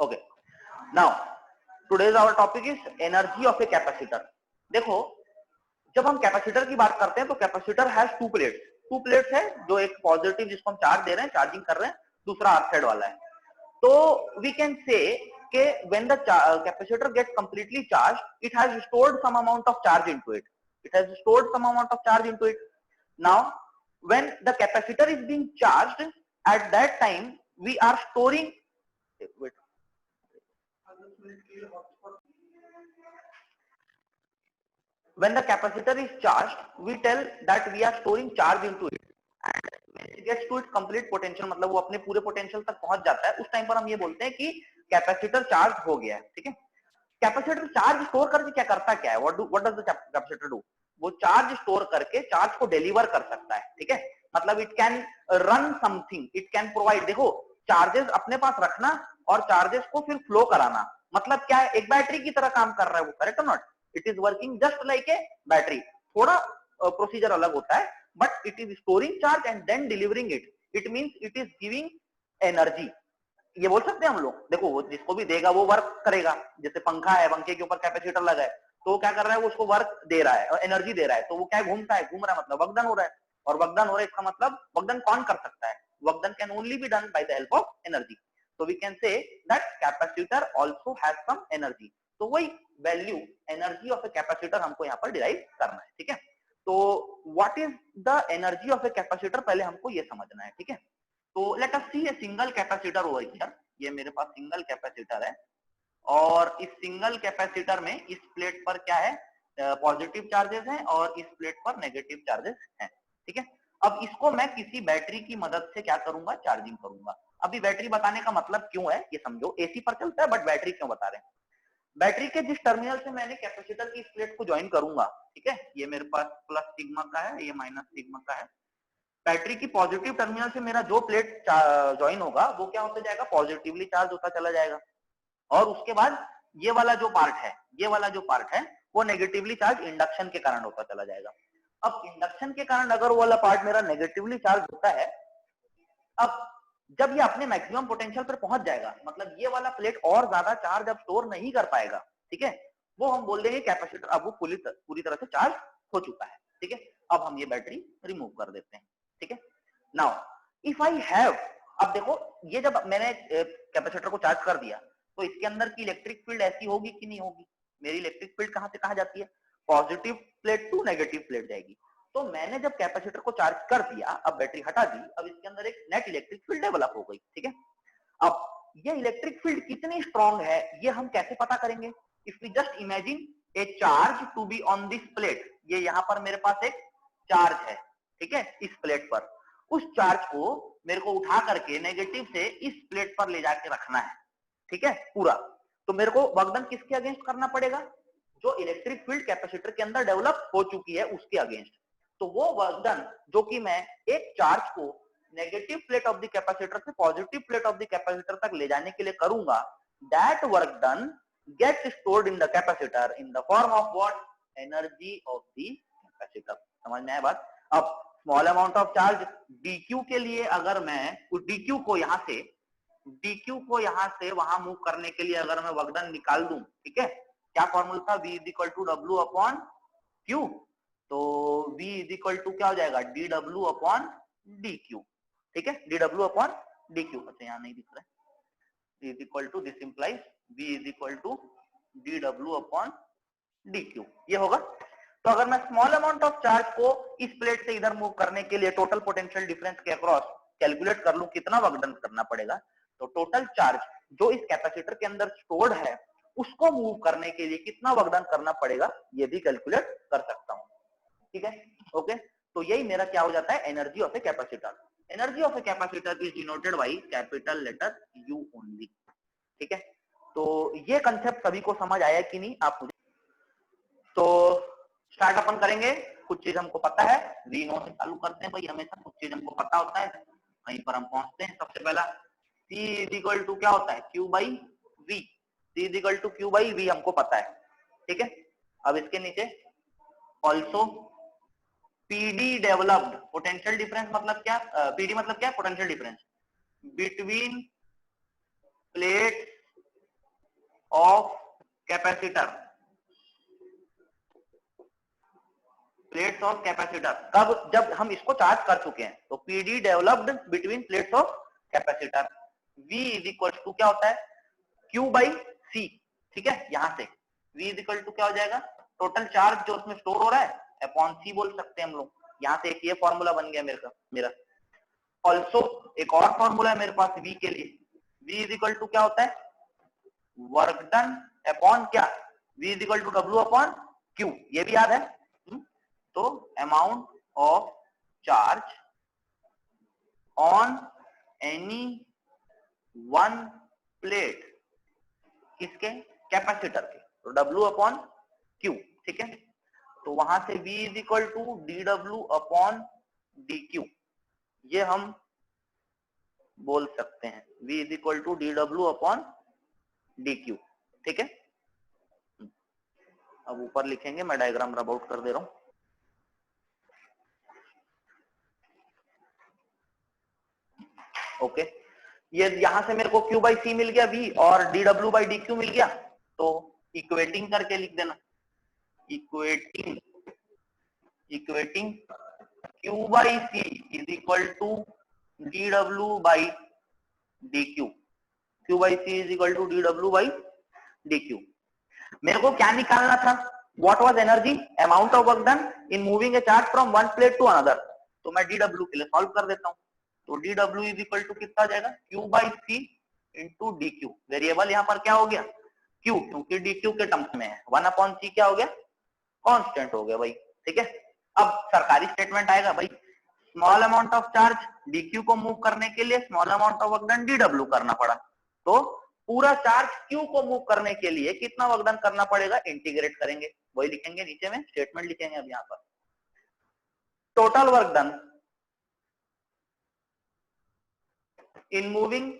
Okay, now today's our topic is energy of a capacitor. देखो, जब हम capacitor की बात करते हैं तो कैपेसिटर हैज टू प्लेट्स है, जो एक पॉजिटिव जिसको हम चार्ज दे रहे हैं, चार्जिंग कर रहे हैं, दूसरा अर्थ साइड वाला है। तो वी कैन से कि when the capacitor gets completely charged, it has stored some amount of charge into it. It has stored some amount of charge into it. Now, when the capacitor is being charged, at that time we are storing. Wait. When the capacitor is charged, we tell that we are storing charge into it. And when it gets to its complete potential, मतलब वो अपने पूरे potential तक पहुंच जाता है, उस time पर हम ये बोलते हैं कि कैपेसिटर चार्ज हो गया है। ठीक है, कैपेसिटर चार्ज स्टोर करके क्या करता क्या है, what does the capacitor do? वो चार्ज स्टोर करके चार्ज को डिलीवर कर सकता है। ठीक है, मतलब it can run something, it can provide. देखो, चार्जेस अपने पास रखना और चार्जेस को फिर फ्लो कराना, मतलब क्या है, एक बैटरी की तरह काम कर रहा है वो, करेक्ट और not? It is working just like a battery. थोड़ा प्रोसीजर अलग होता है, but it is storing charge and then delivering it. It means it is giving energy. ये बोल सकते हैं हम लोग, देखो वो जिसको भी देगा वो वर्क करेगा। जैसे पंखा है, पंखे के ऊपर कैपेसिटर लगा है, तो वो क्या कर रहा है, वो उसको वर्क दे रहा है, एनर्जी दे रहा है, तो वो क्या घूमता है, घूम रहा है, मतलब वर्कडन हो रहा है। और वर्कडन हो रहा है, इसका मतलब वर्कडन कौन कर सकता है? Work done can only be done by the help of energy. तो we can say that capacitor also has some energy. तो वही value energy of a capacitor हमको यहाँ पर डिराइव करना है। ठीक है, तो what is the energy of a capacitor, पहले हमको ये समझना है। ठीक है, तो let us see a single capacitor over here. ये मेरे पास सिंगल कैपेसिटर है, और इस सिंगल कैपेसिटर में इस प्लेट पर क्या है, पॉजिटिव चार्जेस हैं और इस प्लेट पर नेगेटिव चार्जेस हैं। ठीक है, अब इसको मैं किसी बैटरी की मदद से क्या करूंगा, चार्जिंग करूंगा। अभी बैटरी बताने का मतलब क्यों है ये समझो। एसी पर चलता है, बट बैटरी क्यों बता रहे हैं? बैटरी के जिस टर्मिनल से मैंने कैपेसिटर की इस प्लेट को ज्वाइन करूंगा, ठीक है, ये मेरे पास प्लस सिग्मा का है, ये माइनस सिग्मा का है। बैटरी की पॉजिटिव टर्मिनल से मेरा जो प्लेट ज्वाइन होगा वो क्या होता जाएगा, पॉजिटिवली चार्ज होता चला जाएगा। और उसके बाद ये वाला जो पार्ट है, ये वाला जो पार्ट है, वो नेगेटिवली चार्ज इंडक्शन के कारण होता चला जाएगा। अब इंडक्शन के कारण अगर वो वाला पार्ट मेरा नेगेटिवली चार्ज होता है, अब जब ये अपने मैक्सिमम पोटेंशियल पर पहुंच जाएगा, मतलब ये वाला प्लेट और ज्यादा चार्ज अब स्टोर नहीं कर पाएगा। ठीक है, वो हम बोल देंगे कैपेसिटर अब वो पूरी तरह से चार्ज हो चुका है। ठीक है, अब हम ये बैटरी रिमूव कर देते हैं। ठीक है, नाउ इफ आई हैव, अब देखो, ये जब मैंने कैपेसिटर को चार्ज कर दिया, तो इसके अंदर की इलेक्ट्रिक फील्ड ऐसी होगी कि नहीं होगी? मेरी इलेक्ट्रिक फील्ड कहां से कहां जाती है? Positive plate to negative plate जाएगी। तो मैंने जब कैपेसिटर को चार्ज कर दिया, अब बैटरी हटा दी, अब इसके अंदर एक नेट इलेक्ट्रिक फील्ड डेवलप हो गई। ठीक है, अब ये इलेक्ट्रिक फील्ड कितनी स्ट्रांग है ये हम कैसे पता करेंगे? If we just imagine a charge to be on this plate, ये यहां पर मेरे पास एक चार्ज है। ठीक है, इस प्लेट पर, उस चार्ज को मेरे को उठा करके नेगेटिव से इस प्लेट पर ले जाके रखना है। ठीक है, पूरा। तो मेरे को वर्क डन किसके अगेंस्ट करना पड़ेगा? जो इलेक्ट्रिक फील्ड कैपेसिटर के अंदर डेवलप हो चुकी है उसके अगेंस्ट। तो वो वर्क डन जो कि मैं एक चार्ज को negative plate of the capacitor से positive plate of the capacitor तक ले जाने के लिए करूंगा, that work done gets stored in the capacitor in the form of what, energy of the capacitor. समझ में आया बात? अब small amount of charge dq के लिए अगर मैं उस dq को यहां से वहां मूव करने के लिए अगर मैं वर्क डन निकाल दूं, ठीक है, क्या फॉर्मूला था, v इज इक्वल टू डब्ल्यू अपॉन क्यू। तो v इज इक्वल टू क्या हो जाएगा, dw अपॉन dq। ठीक है, dw अपॉन dq। अच्छा यहाँ नहीं दिख रहा है, is equal to, this implies v is equal to dw upon dq, ये होगा। तो अगर मैं स्मॉल अमाउंट ऑफ चार्ज को इस प्लेट से इधर मूव करने के लिए टोटल पोटेंशियल डिफरेंस के अक्रॉस कैलकुलेट कर लूं कितना वर्क डन करना पड़ेगा, तो टोटल चार्ज जो इस कैपेसिटर के अंदर स्टोर्ड है उसको मूव करने के लिए कितना वर्क डन करना पड़ेगा ये भी कैलकुलेट कर सकता हूं। ठीक है, ओके। तो यही मेरा क्या हो जाता है, energy of a capacitor. Energy of a capacitor is denoted by capital letter U only. ठीक है, तो ये कंसेप्ट सभी को समझ आया कि नहीं आप मुझे? तो स्टार्ट अपन करेंगे, कुछ चीज हमको पता है, वी नो से चालू करते हैं भाई, हमेशा कुछ चीज हमको पता होता है, वहीं पर हम पहुंचते हैं। सबसे पहला C इज इक्वल टू क्या होता है, Q by V। C is equal to Q by V हमको पता है। ठीक है, अब इसके नीचे also PD developed, potential difference मतलब क्या, PD मतलब क्या, potential difference between plate of capacitor, plates of capacitor, कब? जब हम इसको चार्ज कर चुके हैं। तो PD developed between plates of capacitor, V is equal to क्या होता है, Q बाई C, ठीक है। यहां से V इज इक्वल टू क्या हो जाएगा, टोटल चार्ज जो उसमें स्टोर हो रहा है अपॉन C बोल सकते हैं हम लोग। यहां से एक ये फॉर्मूला बन गया मेरा। ऑल्सो एक और फॉर्मूला है मेरे पास V के लिए, V इज इक्वल टू क्या होता है, वर्क डन अपॉन क्या, V is equal to W upon Q, ये भी याद है। तो amount of charge on any one plate, किसके, कैपेसिटर के, तो W अपॉन Q, ठीक है। तो वहां से V is equal to DW upon DQ, ये हम बोल सकते हैं, V is equal to DW upon DQ, ठीक है। अब ऊपर लिखेंगे, मैं डायग्राम रब आउट कर दे रहा हूं। ओके, ये यहां से मेरे को Q बाई C मिल गया V और DW बाई DQ मिल गया, तो इक्वेटिंग करके लिख देना, equating Q by C is equal to DW by DQ, Q by C is equal to DW by DQ। मेरे को क्या निकालना था, what was energy, amount of work done in moving a charge from one plate to another. तो मैं DW के लिए solve कर देता हूं। तो DW इज इक्वल टू कितना हो जाएगा, Q by C into DQ। Variable यहाँ पर क्या हो गया, Q, क्योंकि DQ के टर्म्स में है। 1/C क्या हो गया, कांस्टेंट हो गया भाई, ठीक है। अब सरकारी स्टेटमेंट आएगा भाई, small amount of charge DQ को मूव करने के लिए small amount of work done DW करना पड़ा। तो पूरा चार्ज Q को मूव करने के लिए कितना वर्क डन करना पड़ेगा, इंटीग्रेट करेंगे, वही लिखेंगे नीचे में, स्टेटमेंट लिखेंगे अब यहाँ पर। Total work done in moving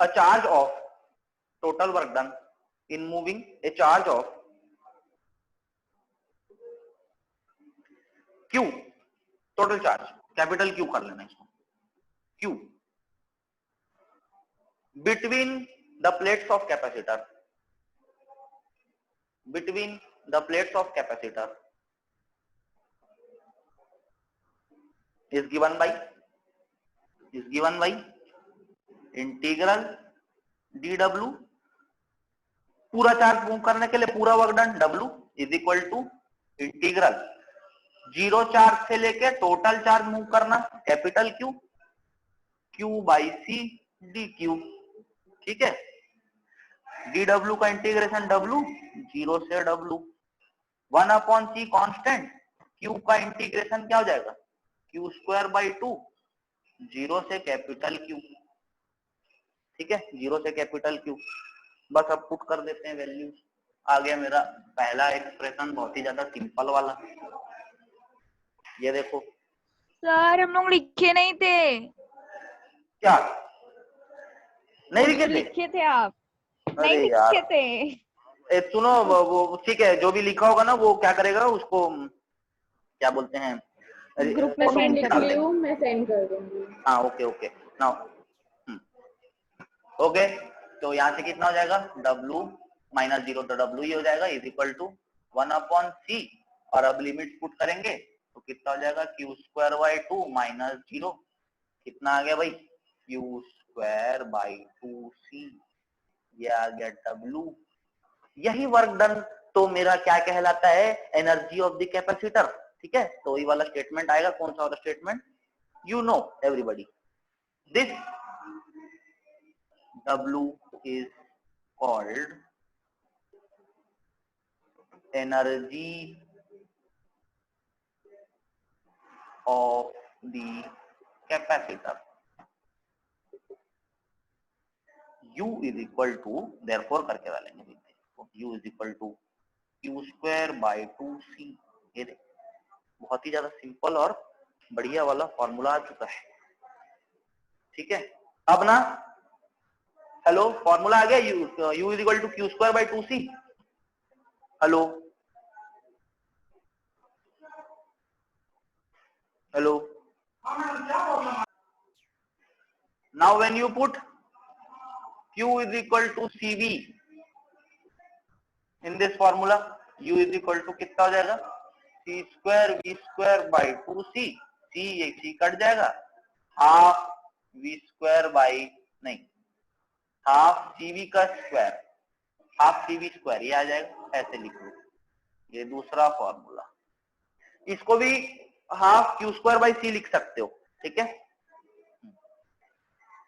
a charge of, total work done in moving a charge of Q, total charge capital Q कर लेना इसको, Q between the plates of capacitor, between the plates of capacitor is given by integral DW, पूरा charge move करने के लिए पूरा work done W is equal to integral zero charge से लेके टोटल चार्ज मूव करना capital Q, Q by C DQ, ठीक है। DW का इंटीग्रेशन W, जीरो से W, 1/C कांस्टेंट, Q का इंटीग्रेशन क्या हो जाएगा, Q स्क्वायर बाई 2, जीरो से कैपिटल Q, ठीक है, जीरो से कैपिटल Q। बस अब पुट कर देते हैं वैल्यूज, आ गया मेरा पहला एक्सप्रेशन, बहुत ही ज्यादा सिंपल वाला। ये देखो सर, हम लोग लिखे नहीं थे। क्या नहीं लिखे थे? लिखे थे आप, नहीं अरे लिखे यार थे। सुनो, वो ठीक है, जो भी लिखा होगा ना वो क्या करेगा, उसको क्या बोलते हैं, ग्रुप में फोटो सेंड निकाल कर देना। मैं सेंड कर दूंगी। हाँ ओके ओके नाउ ओके। तो यहाँ से कितना हो जाएगा, W माइनस जीरो, तो W ही हो जाएगा इज इक्वल टू 1/C, और अब लिमिट पुट करेंगे तो कितना हो जाएगा, Q square by 2 minus zero, कितना आ गया भाई, Q स्क्वायर बाई 2C, ये आ गया W। यही वर्क डन तो मेरा क्या कहलाता है, एनर्जी ऑफ द कैपेसिटर, ठीक है। तो वही वाला स्टेटमेंट आएगा, कौन सा वाला statement, you know everybody, this W is called energy of the capacitor, U is equal to, therefore करके डालेंगे, U is equal to Q square by 2C। ये देख, बहुत ही ज्यादा सिंपल और बढ़िया वाला फॉर्मूला आ चुका है, ठीक है। अब ना, हेलो, फॉर्मूला आ गया, U is equal to Q square by 2C। Hello hello, now when you put Q is equal to CV in this formula. U is equal to कितना हो जाएगा, C square V square by 2C, ये C cut जाएगा, half V square by नहीं half CV का square, half CV square, ये आ जाएगा, ऐसे लिख लो, ये दूसरा फॉर्मूला। इसको भी half Q square by C लिख सकते हो, ठीक है।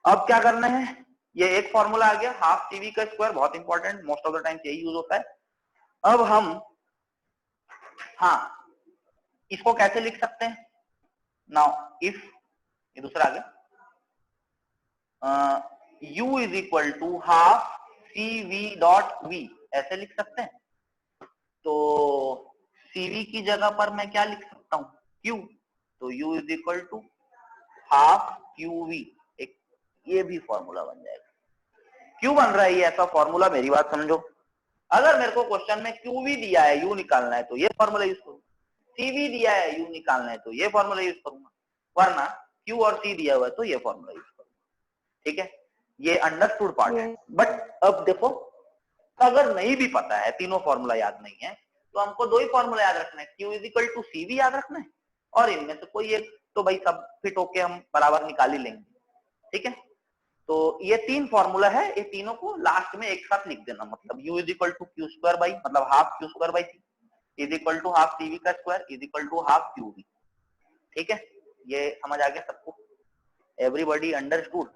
अब क्या करना है, ये एक फॉर्मूला आ गया, हाफ CV का स्क्वायर, बहुत important, most of the time यही यूज होता है। अब हम हाँ इसको कैसे लिख सकते हैं, नाउ इफ, ये दूसरा आ गया, U is equal to half CV dot V, ऐसे लिख सकते हैं। तो CV की जगह पर मैं क्या लिख सकता हूं, Q, तो U is equal to half QV, एक ये भी फॉर्मूला बन जाएगा। क्यों बन रहा है ये ऐसा फॉर्मूला, मेरी बात समझो, अगर मेरे को क्वेश्चन में QV दिया है, U निकालना है, तो ये फॉर्मूला यूज करूँ, CV दिया है, U निकालना है, तो ये फॉर्मूला यूज करूंगा, वरना Q और C दिया हुआ है तो ये फॉर्मूला यूज करूंगा, ठीक है। ये अंडरस्टूड पार्ट है। बट अब देखो, अगर नहीं भी पता है, तीनों फॉर्मूला याद नहीं है, तो हमको दो ही फॉर्मूला याद रखना है, Q is equal to CV याद रखना है, और इनमें से कोई एक तो भाई सब फिट होके हम बराबर निकाल ही लेंगे, ठीक है। तो ये तीन फॉर्मूला है, ये तीनों को लास्ट में एक साथ लिख देना, मतलब U is equal to Q square by, मतलब half Q square by C is equal to half CV का square is equal to half QV, ठीक है। ये समझ आ गया सबको, एवरीबॉडी अंडरस्टूड।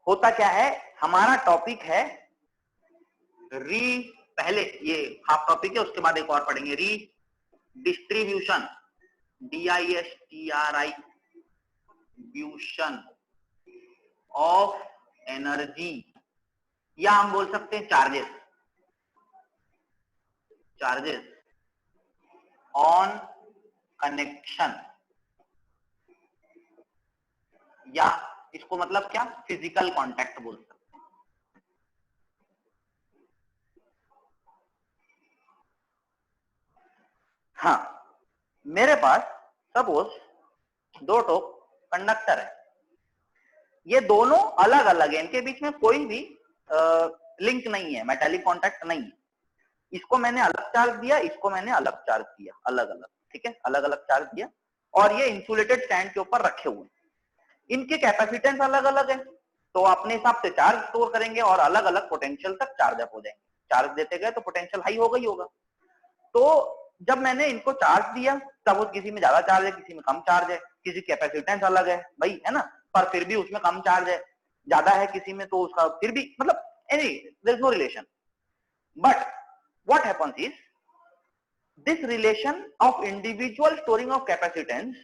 होता क्या है, हमारा टॉपिक है पहले ये हाफ टॉपिक है, उसके बाद एक और पढ़ेंगे, री डिस्ट्रीब्यूशन, डिस्ट्रीब्यूशन ऑफ एनर्जी, या हम बोल सकते हैं चार्जेस, चार्जेस ऑन कनेक्शन, या इसको मतलब क्या, फिजिकल कांटेक्ट बोल सकते हैं। हाँ, मेरे पास सपोज दो टो कंडक्टर है, ये दोनों अलग अलग है, इनके बीच में कोई भी लिंक नहीं है, मेटालिक कांटेक्ट नहीं है, इसको मैंने अलग चार्ज दिया, इसको मैंने अलग चार्ज दिया, अलग अलग, ठीक है, अलग अलग चार्ज दिया, और ये इंसुलेटेड स्टैंड के ऊपर रखे हुए, इनके कैपेसिटेंस अलग अलग है, तो अपने हिसाब से चार्ज स्टोर करेंगे और अलग अलग पोटेंशियल तक चार्ज अप हो जाएंगे, चार्ज देते गए तो पोटेंशियल हाई होगा ही होगा। तो जब मैंने इनको चार्ज दिया, तब किसी में ज्यादा चार्ज है, किसी में कम चार्ज है, किसी कैपेसिटेंस अलग है भाई, है ना, पर फिर भी उसमें कम चार्ज है, ज्यादा है किसी में तो उसका फिर भी, मतलब any there is no relation, but what happens is this relation of individual storing of capacitance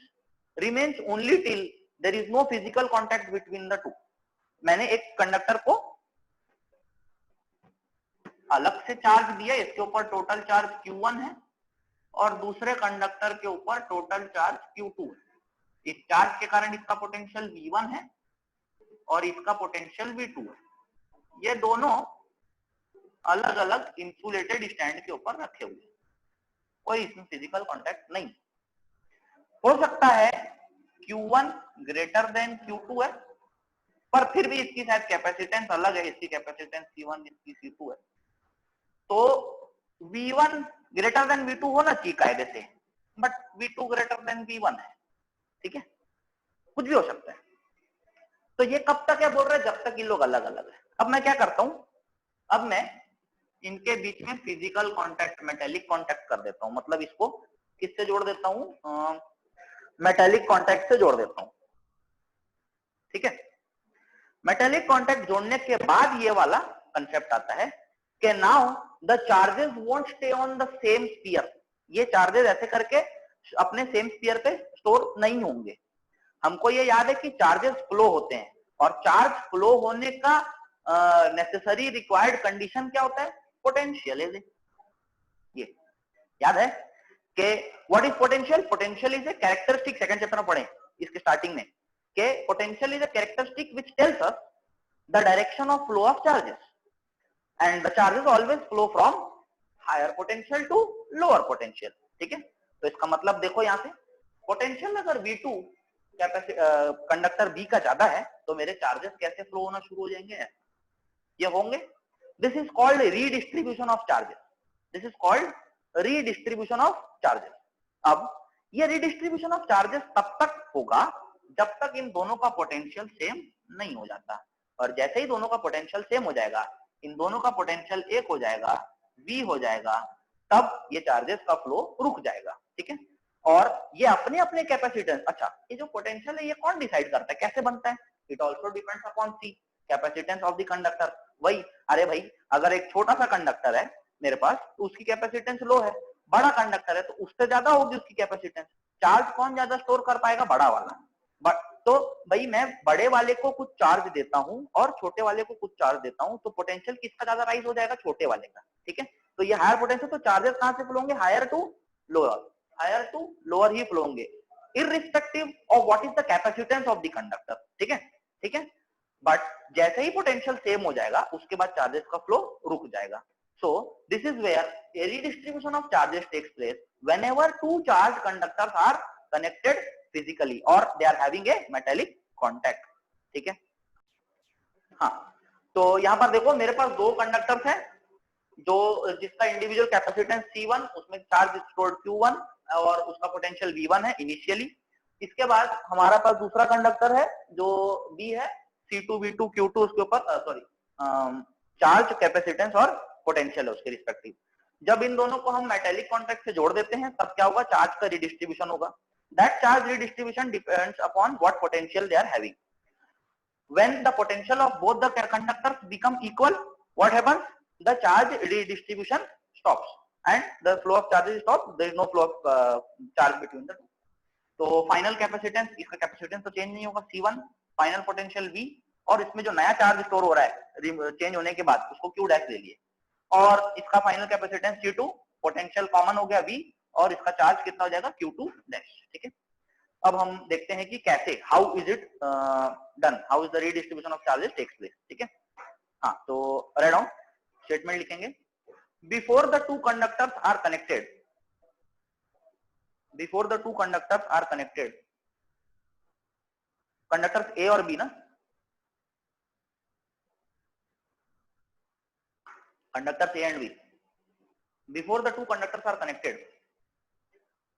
remains only till there is no physical contact between the two। मैंने एक कंडक्टर को अलग से चार्ज दिया, इसके ऊपर टोटल चार्ज Q1 है और दूसरे कंडक्टर के ऊपर टोटल चार्ज Q2 है। इस चार्ज के कारण इसका पोटेंशियल V1 है और इसका पोटेंशियल V2 है। ये दोनों अलग अलग इंसुलेटेड स्टैंड के ऊपर रखे हुए, कोई इसमें फिजिकल कांटेक्ट नहीं। हो सकता है Q1 ग्रेटर देन Q2 है, पर फिर भी इसकी शायद कैपेसिटेंस अलग है, इसकी कैपेसिटेंस C1, इसकी C2 है, तो V1 ग्रेटर देन V2 होना चाहिए कायदे से, but V2 greater than V1 है, ठीक है, कुछ भी हो सकता है। तो ये कब तक है बोल रहे हैं, जब तक ये लोग अलग अलग है। अब मैं क्या करता हूं, अब मैं इनके बीच में फिजिकल कांटेक्ट, मेटालिक कांटेक्ट कर देता हूं, मतलब इसको किससे जोड़ देता हूं, मेटालिक कांटेक्ट से जोड़ देता हूं, ठीक है। मेटालिक कांटेक्ट जोड़ने के बाद ये वाला कंसेप्ट आता है कि now the charges won't stay on the same sphere, ये चार्जेस ऐसे करके अपने सेम स्फीयर पे स्टोर नहीं होंगे। हमको ये याद है कि चार्जेस फ्लो होते हैं, और चार्ज फ्लो होने का नेसेसरी रिक्वायर्ड कंडीशन क्या होता है, पोटेंशियल है। ये याद है कि what is potential, potential is a characteristic, second chapter में पढ़े इसके स्टार्टिंग में, कि potential is a characteristic which tells us the direction of flow of charges, and the charges always flow from higher potential to lower potential, ठीक है। तो इसका मतलब देखो यहां से पोटेंशियल अगर V2 कंडक्टर B का ज्यादा है तो मेरे चार्जेस कैसे फ्लो होना शुरू हो जाएंगे, ये होंगे. This is called redistribution of charges. This is called redistribution of charges. अब ये रीडिस्ट्रीब्यूशन ऑफ चार्जेस तब तक होगा जब तक इन दोनों का पोटेंशियल सेम नहीं हो जाता. और जैसे ही दोनों का पोटेंशियल सेम हो जाएगा, इन दोनों का पोटेंशियल एक हो जाएगा, V हो जाएगा, तब ये चार्जेस का फ्लो रुक जाएगा. ठीक है. और ये अपने अपने कैपेसिटेंस, अच्छा ये जो पोटेंशियल है ये कौन डिसाइड करता है, कैसे बनता है? It also depends upon C, capacitance of the conductor. वही, अरे भाई अगर एक छोटा सा कंडक्टर है मेरे पास तो उसकी कैपेसिटेंस लो है, बड़ा कंडक्टर है तो उससे ज्यादा होगी उसकी कैपेसिटेंस. चार्ज कौन ज्यादा स्टोर कर पाएगा? बड़ा वाला. बट तो भाई मैं बड़े वाले को कुछ चार्ज देता हूं और छोटे वाले को कुछ चार्ज देता हूं, तो पोटेंशियल किसका ज्यादा राइज हो जाएगा? छोटे वाले का. ठीक है. तो ये हायर पोटेंशियल, तो चार्जेस कहां से फ्लो होंगे? Higher to lower, higher to lower ही फ्लो होंगे, irrespective of what is the capacitance of the conductor. ठीक है. ठीक है. बट जैसे ही पोटेंशियल सेम हो जाएगा उसके बाद चार्जेस का फ्लो रुक जाएगा. So this is where a redistribution of charges takes place whenever two charged conductors are connected physically or they are having a metallic contact. ठीक है. हाँ, तो यहाँ पर देखो मेरे पास दो कंडक्टर्स हैं जो जिसका इंडिविजुअल कैपेसिटेंस C1, उसमें चार्ज स्टोर्ड Q1 और उसका पोटेंशियल V1 है इनिशियली. इसके बाद हमारा पास दूसरा कंडक्टर है जो B है, C2 V2 Q2, उसके ऊपर सॉरी चार्ज कैपेसिटेंस और पोटेंशियल है उसके रिस्पेक्टिव. जब इन दोनों को हम मेटेलिक कॉन्टैक्ट से जोड़ देते हैं तब क्या होगा? चार्ज का रिडिस्ट्रीब्यूशन होगा. That charge redistribution depends upon what potential they are having. When the potential of both the conductors become equal, what happens? The charge redistribution stops and the flow of charges stop. There is no flow of charge between the two. तो final capacitance, इसका capacitance तो change नहीं होगा C1, final potential V, और इसमें जो नया charge store हो रहा है चेंज होने के बाद उसको Q डैश ले लिए, और इसका final capacitance C2, potential common हो गया V, और इसका चार्ज कितना हो जाएगा? Q2 dash. ठीक है. अब हम देखते हैं कि कैसे, how is it done, how is the redistribution of charges takes place. ठीक है. हाँ, तो राइट डाउन स्टेटमेंट लिखेंगे. Before the two conductors are connected, before the two conductors are connected, conductors A और B ना, conductors A and B, before the two conductors are connected,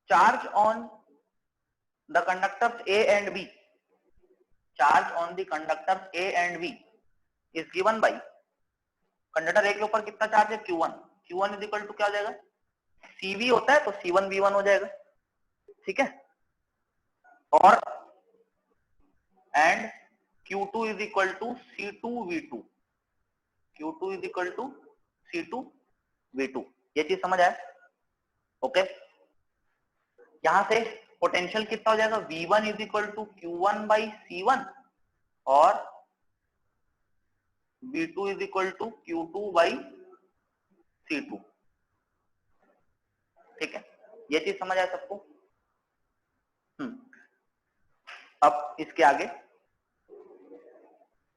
charge on the conductors A and B, charge on the conductors A and B is given by, conductor A के ऊपर कितना charge है? Q1. Q1 is equal to क्या हो जाएगा? CV होता है तो C1 V1 हो जाएगा. ठीक है. और and Q2 is equal to C2 V2, Q2 is equal to C2 V2. ये चीज समझ आया? ओके. यहां से पोटेंशियल कितना हो जाएगा? V1 is equal to Q1 by C1 और V2 is equal to Q2 by C2. ठीक है. ये चीज समझ आया सबको? अब इसके आगे,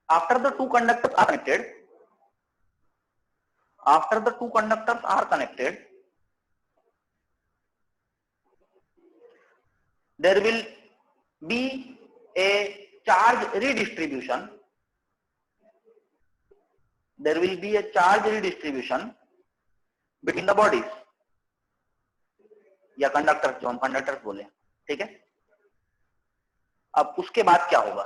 after the two conductors are connected, after the two conductors are connected, there will be a charge redistribution, there will be a charge redistribution between the bodies या कंडक्टर्स, जो हम कंडक्टर्स बोले. ठीक है. अब उसके बाद क्या होगा?